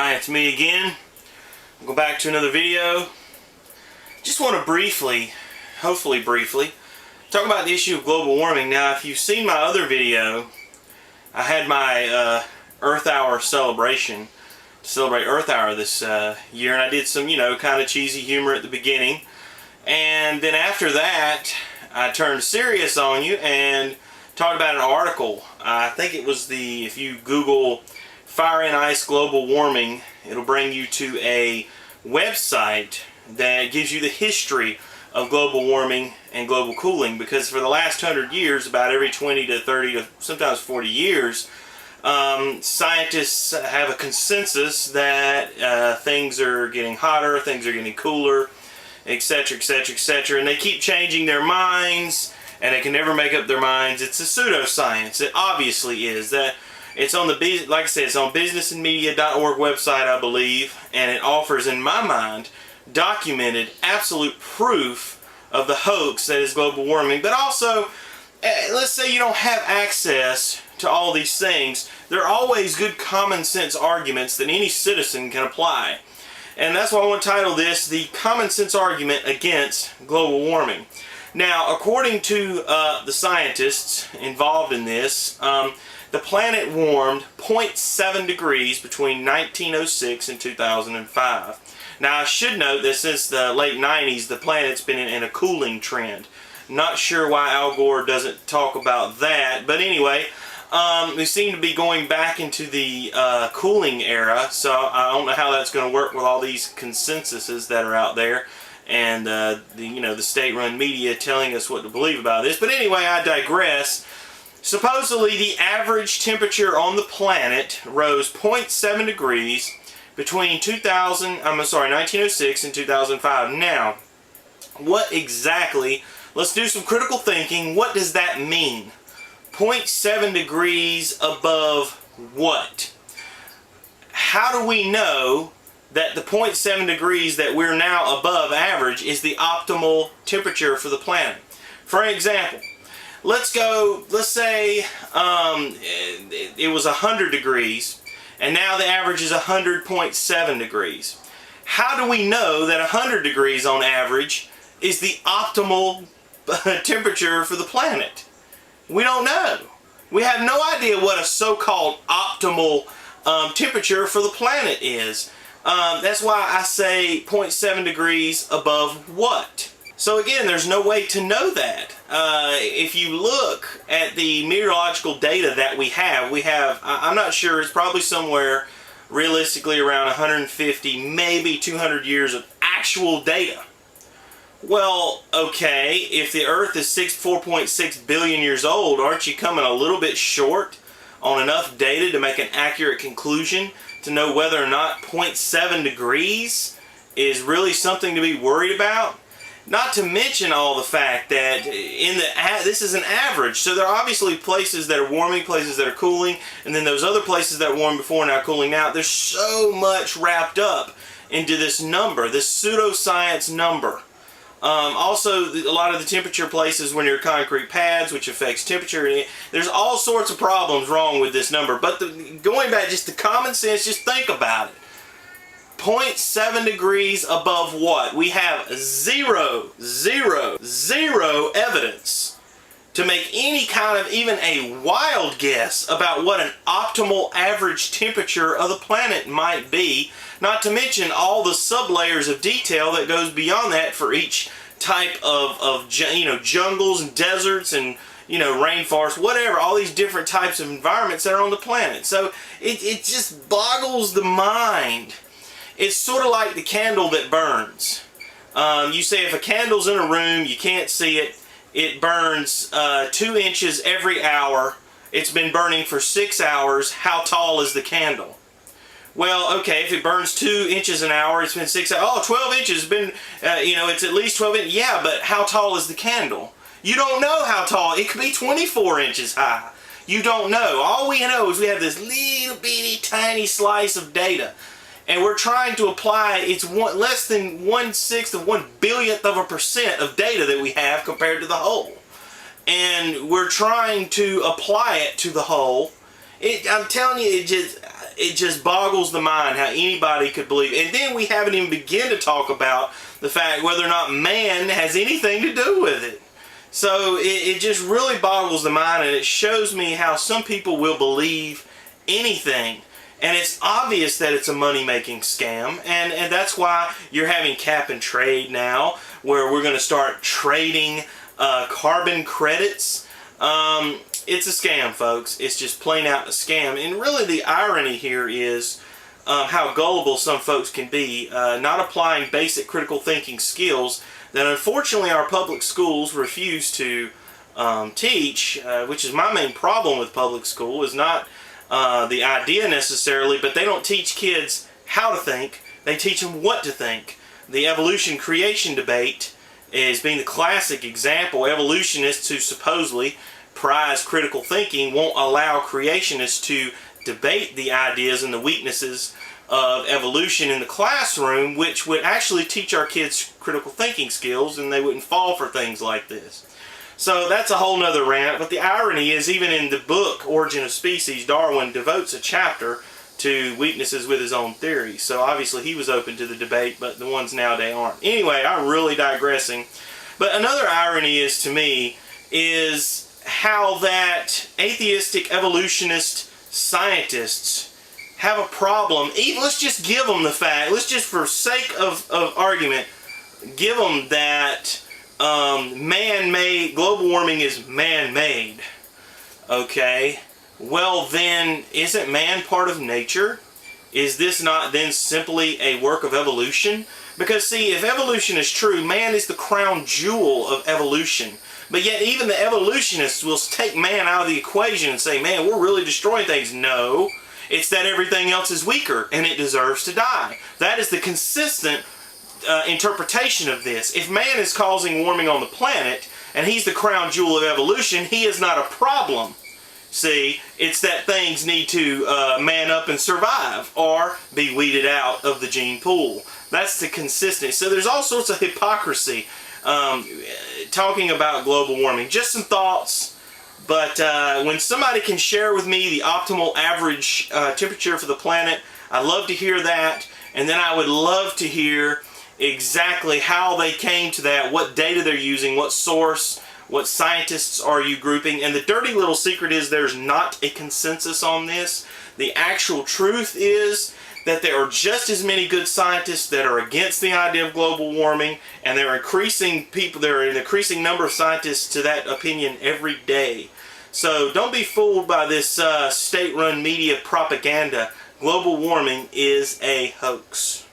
Hi, it's me again. We'll go back to another video. Just want to briefly, hopefully briefly, talk about the issue of global warming. Now, if you've seen my other video, I had my Earth Hour celebration to celebrate Earth Hour this year, and I did some, kind of cheesy humor at the beginning. And then after that, I turned serious on you and talked about an article. I think it was if you Google Fire and Ice Global Warming, it'll bring you to a website that gives you the history of global warming and global cooling, because for the last 100 years, about every 20 to 30 to sometimes 40 years, scientists have a consensus that things are getting hotter, things are getting cooler, etc., etc., etc., and they keep changing their minds, and they can never make up their minds. It's a pseudoscience. It obviously is. It's on like I said, it's on businessandmedia.org website, I believe, and it offers, in my mind, documented absolute proof of the hoax that is global warming. But also, let's say you don't have access to all these things, there are always good common sense arguments that any citizen can apply. And that's why I want to title this, The Common Sense Argument Against Global Warming. Now, according to the scientists involved in this, the planet warmed 0.7 degrees between 1906 and 2005. Now, I should note that since the late 90s, the planet's been in a cooling trend. Not sure why Al Gore doesn't talk about that, but anyway, we seem to be going back into the cooling era, so I don't know how that's going to work with all these consensuses that are out there, and the state-run media telling us what to believe about this. But anyway, I digress. Supposedly, the average temperature on the planet rose 0.7 degrees between 1906 and 2005. Now, what exactly, let's do some critical thinking, what does that mean? 0.7 degrees above what? How do we know that the 0.7 degrees that we're now above average is the optimal temperature for the planet? For example, let's say it was 100 degrees, and now the average is 100.7 degrees. How do we know that 100 degrees on average is the optimal temperature for the planet? We don't know. We have no idea what a so-called optimal temperature for the planet is. That's why I say 0.7 degrees above what? So again, there's no way to know that. If you look at the meteorological data that we have, I'm not sure, it's probably somewhere realistically around 150, maybe 200 years of actual data. Well, okay, if the Earth is 4.6 billion years old, aren't you coming a little bit short on enough data to make an accurate conclusion to know whether or not 0.7 degrees is really something to be worried about? Not to mention all the fact that this is an average, so there are obviously places that are warming, places that are cooling, and then those other places that warmed before now cooling now. There's so much wrapped up into this number, this pseudoscience number. Also, a lot of the temperature places when you're concrete pads, which affects temperature. There's all sorts of problems wrong with this number. But going back just to common sense, just think about it. 0.7 degrees above what? We have zero evidence to make any kind of even a wild guess about what an optimal average temperature of the planet might be, not to mention all the sublayers of detail that goes beyond that for each type of jungles and deserts and rainforests, whatever, all these different types of environments that are on the planet. So it just boggles the mind. It's sort of like the candle that burns. You say if a candle's in a room, you can't see it, it burns 2 inches every hour. It's been burning for 6 hours. How tall is the candle? Well, okay, if it burns 2 inches an hour, it's been 6 hours. Oh, 12 inches, been, it's at least 12 inches. Yeah, but how tall is the candle? You don't know how tall. It could be 24 inches high. You don't know. All we know is we have this little bitty tiny slice of data. And we're trying to apply, it's less than 1/6 of 1/1000th of a percent of data that we have compared to the whole. And we're trying to apply it to the whole. I'm telling you, it just boggles the mind how anybody could believe. And then we haven't even begun to talk about the fact whether or not man has anything to do with it. So it just really boggles the mind, and it shows me how some people will believe anything. And it's obvious that it's a money-making scam, and that's why you're having cap and trade now, where we're going to start trading carbon credits. It's a scam, folks. It's just plain out a scam. And really the irony here is how gullible some folks can be, not applying basic critical thinking skills that unfortunately our public schools refuse to teach, which is my main problem with public school, is not the idea necessarily, but they don't teach kids how to think. They teach them what to think. The evolution-creation debate is being the classic example. Evolutionists who supposedly prize critical thinking won't allow creationists to debate the ideas and the weaknesses of evolution in the classroom, which would actually teach our kids critical thinking skills, and they wouldn't fall for things like this. So that's a whole nother rant, but the irony is even in the book Origin of Species, Darwin devotes a chapter to weaknesses with his own theory. So obviously he was open to the debate, but the ones nowadays aren't. Anyway, I'm really digressing. But another irony is, to me, is how that atheistic evolutionist scientists have a problem. Even, let's just give them the fact, let's just for sake of argument, give them that man-made, global warming is man-made. Okay? Well then, isn't man part of nature? Is this not then simply a work of evolution? Because see, if evolution is true, man is the crown jewel of evolution. But yet even the evolutionists will take man out of the equation and say, man, we're really destroying things. No, it's that everything else is weaker and it deserves to die. That is the consistent interpretation of this. If man is causing warming on the planet and he's the crown jewel of evolution, he is not a problem. See, it's that things need to man up and survive or be weeded out of the gene pool. That's the consistency. So there's all sorts of hypocrisy talking about global warming. Just some thoughts, but when somebody can share with me the optimal average temperature for the planet, I'd love to hear that. And then I would love to hear exactly how they came to that, what data they're using, what source, what scientists are you grouping. And the dirty little secret is there's not a consensus on this. The actual truth is that there are just as many good scientists that are against the idea of global warming, and there are an increasing number of scientists to that opinion every day. So don't be fooled by this state-run media propaganda. Global warming is a hoax.